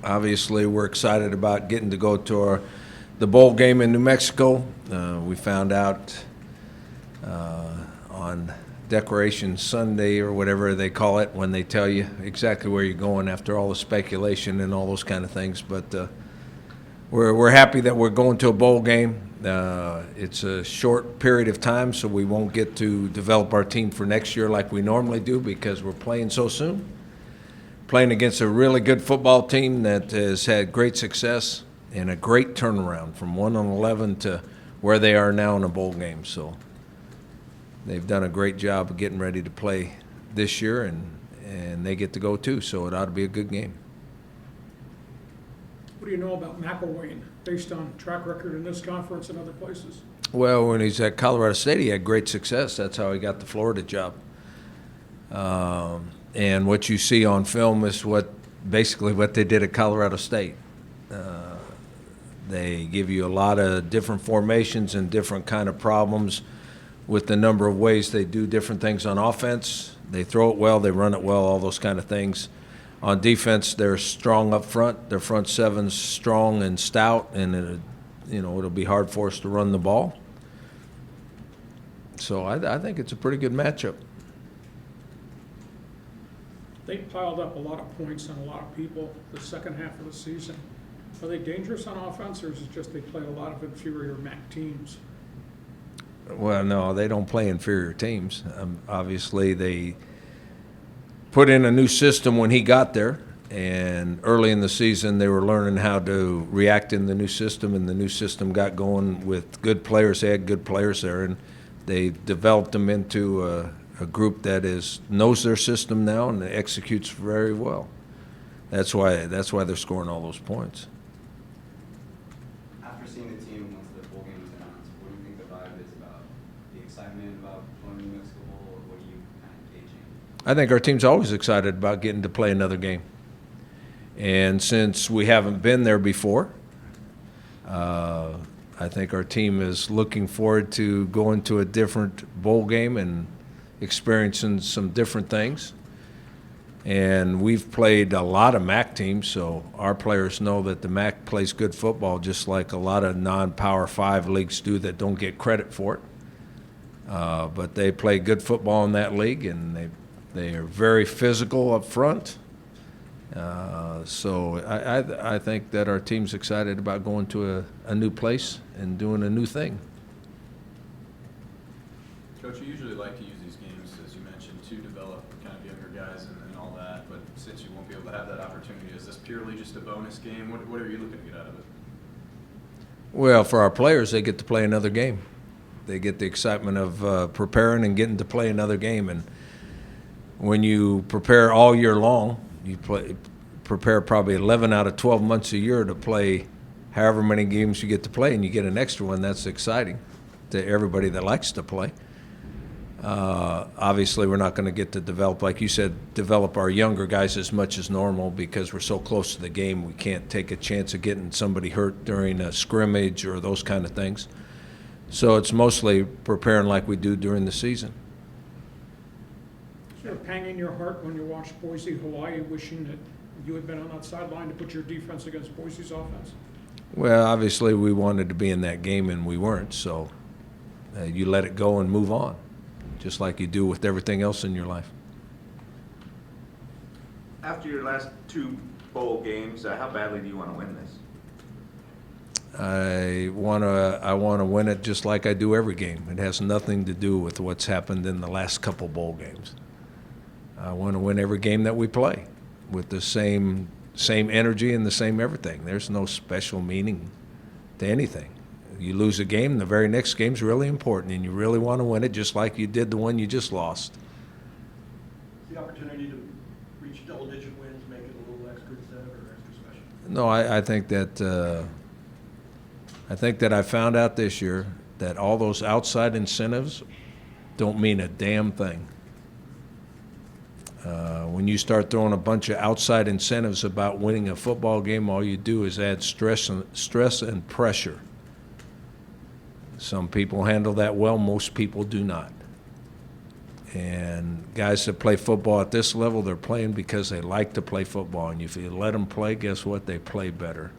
Obviously, we're excited about getting to go to the bowl game in New Mexico. We found out on Decoration Sunday or whatever they call it when they tell you exactly where you're going after all the speculation and all those kind of things. But we're happy that we're going to a bowl game. It's a short period of time, so we won't get to develop our team for next year like we normally do because we're playing so soon. Playing against a really good football team that has had great success and a great turnaround from 1-11 to where they are now in a bowl game. So they've done a great job of getting ready to play this year, and they get to go too. So it ought to be a good game. What do you know about McElwain based on track record in this conference and other places? Well, when he's at Colorado State, he had great success. That's how he got the Florida job. And what you see on film is basically what they did at Colorado State. They give you a lot of different formations and different kind of problems with the number of ways they do different things on offense. They throw it well, they run it well, all those kind of things. On defense, they're strong up front. Their front seven's strong and stout, and it'll be hard for us to run the ball. So I think it's a pretty good matchup. They piled up a lot of points on a lot of people the second half of the season. Are they dangerous on offense, or is it just they play a lot of inferior MAC teams? Well, no, they don't play inferior teams. Obviously, they put in a new system when he got there, and early in the season they were learning how to react in the new system, and the new system got going with good players. They had good players there, and they developed them into a group that knows their system now and executes very well. That's why they're scoring all those points. After seeing the team once the bowl game was announced, what do you think the vibe is about the excitement about playing New Mexico Bowl, or what are you kind of gauging? I think our team's always excited about getting to play another game. And since we haven't been there before, I think our team is looking forward to going to a different bowl game and experiencing some different things. And we've played a lot of MAC teams, so our players know that the MAC plays good football, just like a lot of non-Power 5 leagues do that don't get credit for it. But they play good football in that league, and they are very physical up front. So I think that our team's excited about going to a new place and doing a new thing. Coach, you usually like to use these games, as you mentioned, to develop kind of younger guys and all that, but since you won't be able to have that opportunity, is this purely just a bonus game? What are you looking to get out of it? Well, for our players, they get to play another game. They get the excitement of preparing and getting to play another game. And when you prepare all year long, you prepare probably 11 out of 12 months a year to play however many games you get to play, and you get an extra one. That's exciting to everybody that likes to play. Obviously, we're not going to get to develop, like you said, develop our younger guys as much as normal because we're so close to the game. We can't take a chance of getting somebody hurt during a scrimmage or those kind of things. So it's mostly preparing like we do during the season. Is there a pang in your heart when you watch Boise, Hawaii, wishing that you had been on that sideline to put your defense against Boise's offense? Well, obviously, we wanted to be in that game, and we weren't. So you let it go and move on, just like you do with everything else in your life. After your last two bowl games, how badly do you want to win this? I want to win it just like I do every game. It has nothing to do with what's happened in the last couple bowl games. I want to win every game that we play with the same energy and the same everything. There's no special meaning to anything. You lose a game, the very next game's really important, and you really want to win it just like you did the one you just lost. The opportunity to reach double-digit wins make it a little extra incentive or extra special? No, I think that I found out this year that all those outside incentives don't mean a damn thing. When you start throwing a bunch of outside incentives about winning a football game, all you do is add stress and pressure. Some people handle that well, most people do not. And guys that play football at this level, they're playing because they like to play football. And if you let them play, guess what? They play better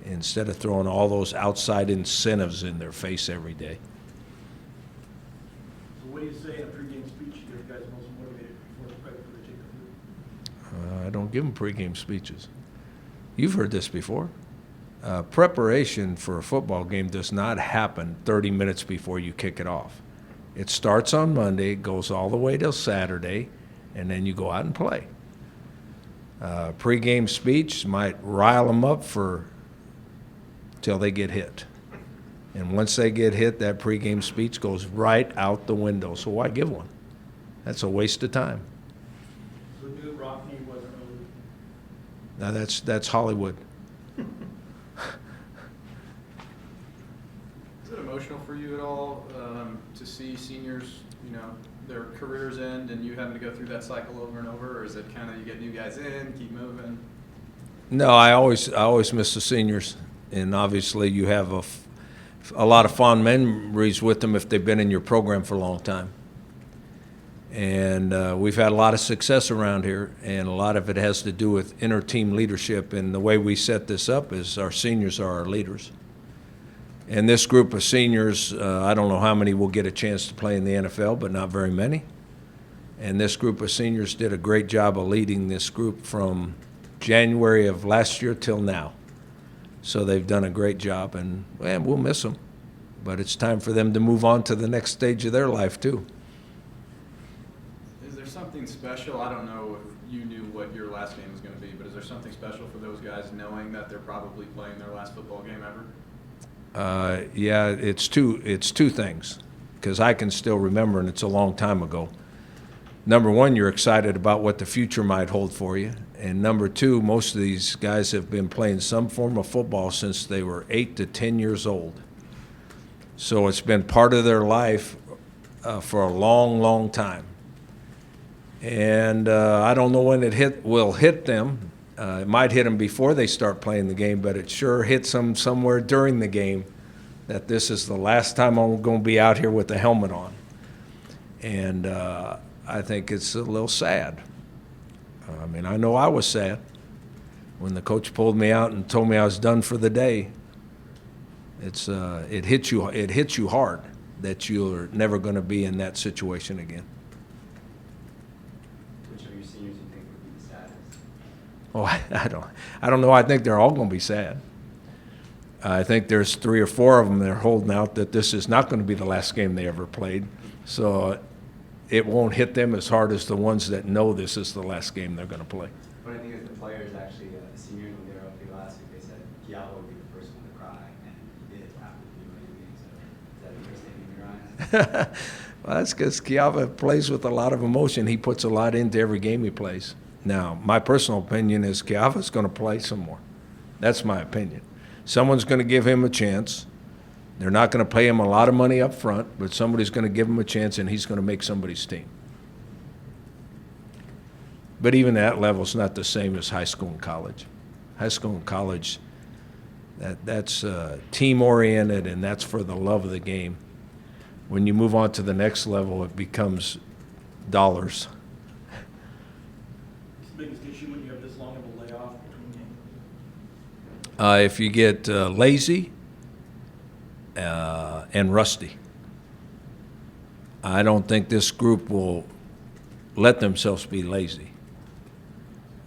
instead of throwing all those outside incentives in their face every day. So what do you say in a pregame speech to get guys most motivated before they take the field? I don't give them pregame speeches. You've heard this before. Preparation for a football game does not happen 30 minutes before you kick it off. It starts on Monday, goes all the way till Saturday, and then you go out and play. Pre-game speech might rile them up till they get hit. And once they get hit, that pre-game speech goes right out the window. So why give one? That's a waste of time. So New Rockney wasn't really. Now that's Hollywood. Is it emotional for you at all to see seniors, their careers end and you having to go through that cycle over and over, or is it kind of you get new guys in, keep moving? No, I always miss the seniors, and obviously you have a lot of fond memories with them if they've been in your program for a long time. And we've had a lot of success around here, and a lot of it has to do with inter-team leadership. And the way we set this up is our seniors are our leaders. And this group of seniors, I don't know how many will get a chance to play in the NFL, but not very many. And this group of seniors did a great job of leading this group from January of last year till now. So they've done a great job, and we'll miss them. But it's time for them to move on to the next stage of their life, too. Is there something special? I don't know if you knew what your last game was going to be, but is there something special for those guys knowing that they're probably playing their last football game ever? Yeah, it's two things, because I can still remember, and it's a long time ago. Number one, you're excited about what the future might hold for you. And number two, most of these guys have been playing some form of football since they were 8 to 10 years old. So it's been part of their life for a long, long time. And I don't know when it will hit them. It might hit them before they start playing the game, but it sure hits them somewhere during the game that this is the last time I'm going to be out here with the helmet on. And I think it's a little sad. I mean, I know I was sad when the coach pulled me out and told me I was done for the day. It hits you hard that you're never going to be in that situation again. Which of your seniors do you think would be the saddest? Oh, I don't know. I think they're all going to be sad. I think there's 3 or 4 of them that are holding out that this is not going to be the last game they ever played. So it won't hit them as hard as the ones that know this is the last game they're going to play. But I think as the players actually, the seniors, when they were up here last week, they said Kiala would be the first one to cry, and he did after the UAE game. So is that interesting, Ryan? Well, that's because Kiava plays with a lot of emotion. He puts a lot into every game he plays. Now, my personal opinion is Kiava's going to play some more. That's my opinion. Someone's going to give him a chance. They're not going to pay him a lot of money up front, but somebody's going to give him a chance, and he's going to make somebody's team. But even that level's not the same as high school and college. High school and college, that's team-oriented, and that's for the love of the game. When you move on to the next level, it becomes dollars. What's the biggest issue when you have this long of a layoff between games? If you get lazy and rusty. I don't think this group will let themselves be lazy.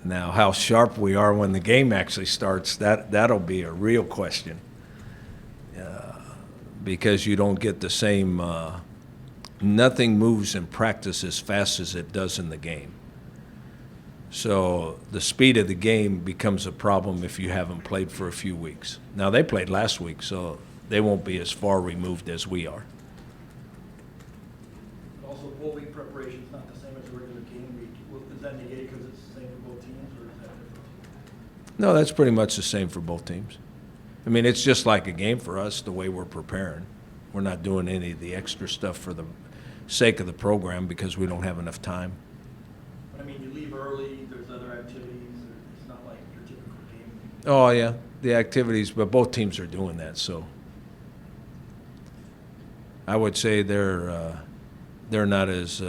Now, how sharp we are when the game actually starts, that'll be a real question. Because you don't get the same, nothing moves in practice as fast as it does in the game. So the speed of the game becomes a problem if you haven't played for a few weeks. Now, they played last week, so they won't be as far removed as we are. Also, bowl week preparation is not the same as a regular game week. Is that negated because it's the same for both teams, or is that different? No, that's pretty much the same for both teams. I mean, it's just like a game for us, the way we're preparing. We're not doing any of the extra stuff for the sake of the program because we don't have enough time. But I mean, you leave early, there's other activities, it's not like your typical game. Oh, yeah, the activities, but both teams are doing that, so I would say they're they're not as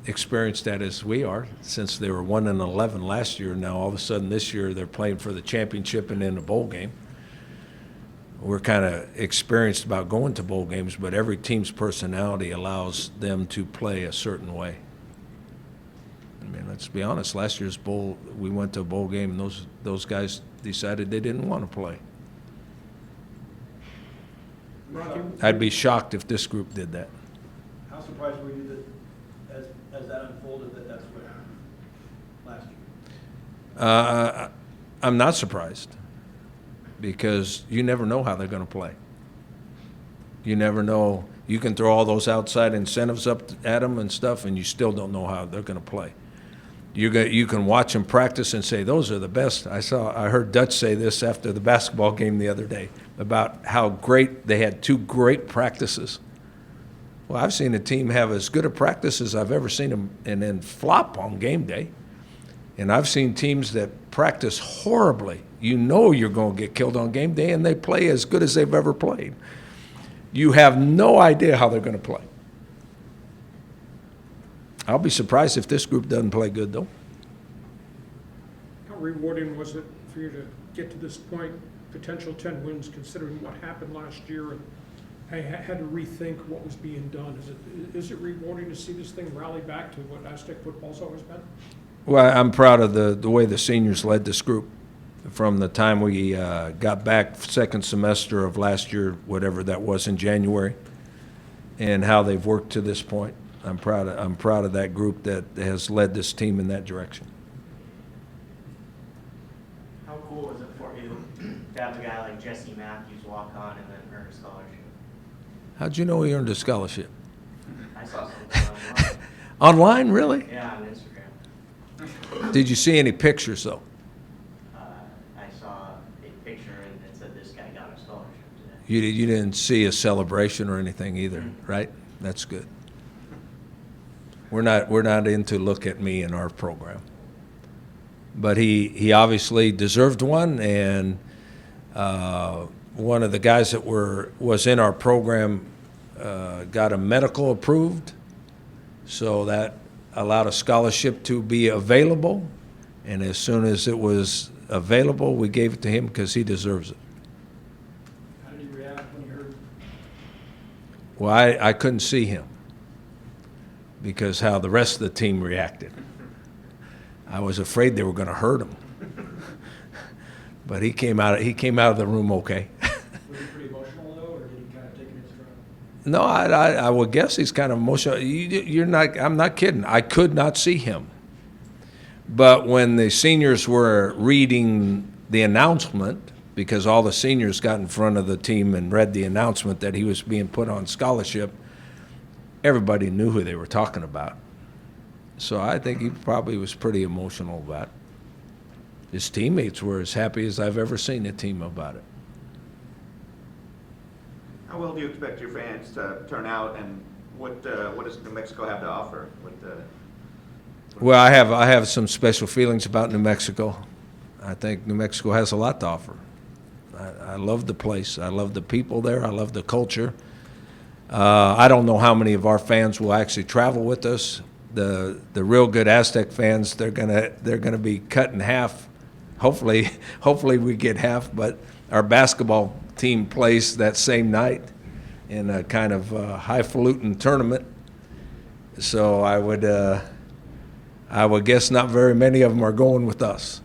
experienced at as we are, since they were 1-11 last year. Now all of a sudden this year they're playing for the championship and in a bowl game. We're kind of experienced about going to bowl games, but every team's personality allows them to play a certain way. I mean, let's be honest. Last year's bowl, we went to a bowl game, and those guys decided they didn't want to play. Rocky, I'd be shocked if this group did that. How surprised were you that, as that unfolded, that that's what happened last year? I'm not surprised, because you never know how they're going to play. You never know. You can throw all those outside incentives up at them and stuff, and you still don't know how they're going to play. You can watch them practice and say, those are the best. I heard Dutch say this after the basketball game the other day about how great they had 2 great practices. Well, I've seen a team have as good a practice as I've ever seen them and then flop on game day. And I've seen teams that practice horribly. You know you're going to get killed on game day, and they play as good as they've ever played. You have no idea how they're going to play. I'll be surprised if this group doesn't play good, though. how rewarding was it for you to get to this point, potential 10 wins, considering what happened last year, and I had to rethink what was being done? Is it rewarding to see this thing rally back to what Aztec football's always been? Well, I'm proud of the way the seniors led this group from the time we got back second semester of last year, whatever that was in January, and how they've worked to this point. I'm proud of that group that has led this team in that direction. How cool was it for you to have a guy like Jesse Matthews walk on and then earn a scholarship? How'd you know he earned a scholarship? I saw something online. Online, really? Yeah, on Instagram. Did you see any pictures, though? I saw a picture and it said this guy got a scholarship today. You didn't see a celebration or anything either, right? That's good. We're not into look at me in our program. But he obviously deserved one, and one of the guys that was in our program got a medical approved, so that allowed a scholarship to be available, and as soon as it was available, we gave it to him because he deserves it. How did you react when you heard? Well, I couldn't see him because how the rest of the team reacted. I was afraid they were going to hurt him. But he came out of the room okay. Was he pretty emotional though, or did he kind of take it in stride? No, I would guess he's kind of emotional. I'm not kidding. I could not see him. But when the seniors were reading the announcement, because all the seniors got in front of the team and read the announcement that he was being put on scholarship, everybody knew who they were talking about. So I think he probably was pretty emotional about it. His teammates were as happy as I've ever seen a team about it. How well do you expect your fans to turn out, and what does New Mexico have to offer? Well, I have some special feelings about New Mexico. I think New Mexico has a lot to offer. I love the place. I love the people there. I love the culture. I don't know how many of our fans will actually travel with us. The real good Aztec fans, they're gonna be cut in half. Hopefully we get half. But our basketball team plays that same night in a kind of highfalutin tournament. So I would guess not very many of them are going with us.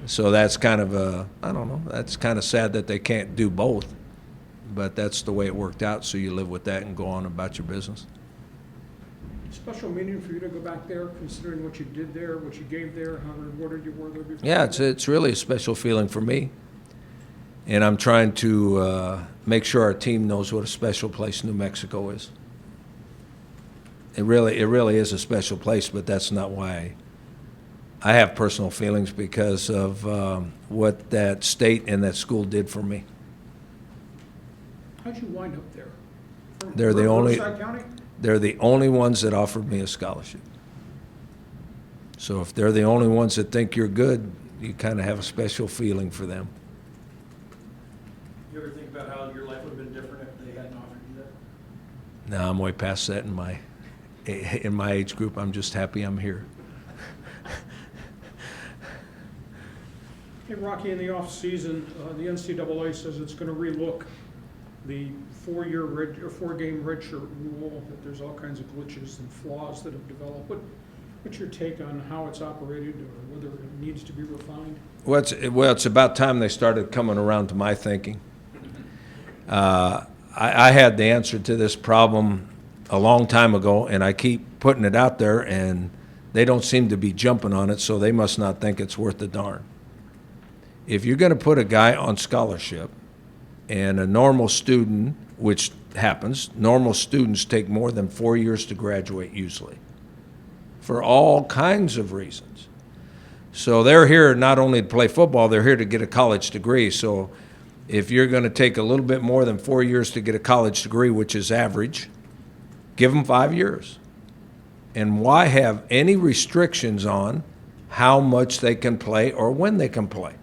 So that's kind of I don't know. That's kind of sad that they can't do both. But that's the way it worked out, so you live with that and go on about your business. Special meaning for you to go back there, considering what you did there, what you gave there, how rewarded you were there before? Yeah, it's really a special feeling for me. And I'm trying to make sure our team knows what a special place New Mexico is. It really is a special place, but that's not why I have personal feelings, because of what that state and that school did for me. How'd you wind up there? They're the only- Riverside County? They're the only ones that offered me a scholarship. So if they're the only ones that think you're good, you kind of have a special feeling for them. You ever think about how your life would have been different if they hadn't offered you that? No, I'm way past that in my age group. I'm just happy I'm here. Hey, Rocky, in the off-season, the NCAA says it's going to relook the four-game redshirt rule, that there's all kinds of glitches and flaws that have developed. What's your take on how it's operated, or whether it needs to be refined? Well, it's about time they started coming around to my thinking. I had the answer to this problem a long time ago, and I keep putting it out there, and they don't seem to be jumping on it, so they must not think it's worth the darn. If you're going to put a guy on scholarship, and a normal student, which happens, normal students take more than 4 years to graduate usually, for all kinds of reasons. So they're here not only to play football, they're here to get a college degree. So if you're going to take a little bit more than 4 years to get a college degree, which is average, give them 5 years. And why have any restrictions on how much they can play or when they can play?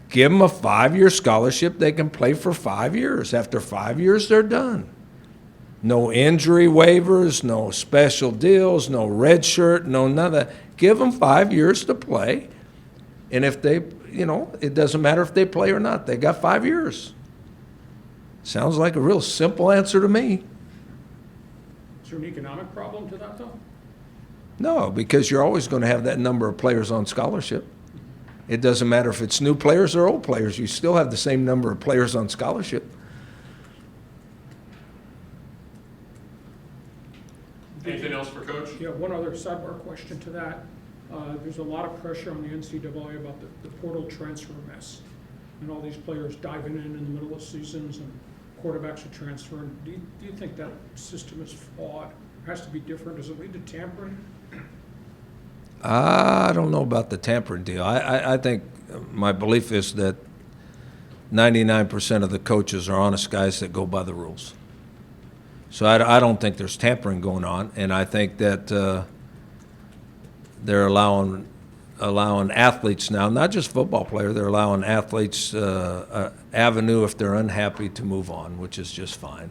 Give them a 5-year scholarship. They can play for 5 years. After 5 years, they're done. No injury waivers, no special deals, no red shirt, no none of that. Give them 5 years to play. And if they, it doesn't matter if they play or not. They got 5 years. Sounds like a real simple answer to me. Is there an economic problem to that, though? No, because you're always going to have that number of players on scholarship. It doesn't matter if it's new players or old players. You still have the same number of players on scholarship. Anything else for Coach? Yeah, one other sidebar question to that. There's a lot of pressure on the NCAA about the portal transfer mess, and all these players diving in the middle of seasons, and quarterbacks are transferring. Do you think that system is flawed? It has to be different. Does it lead to tampering? I don't know about the tampering deal. I think my belief is that 99% of the coaches are honest guys that go by the rules. So I don't think there's tampering going on, and I think that they're allowing athletes now, not just football players, they're allowing athletes avenue if they're unhappy to move on, which is just fine.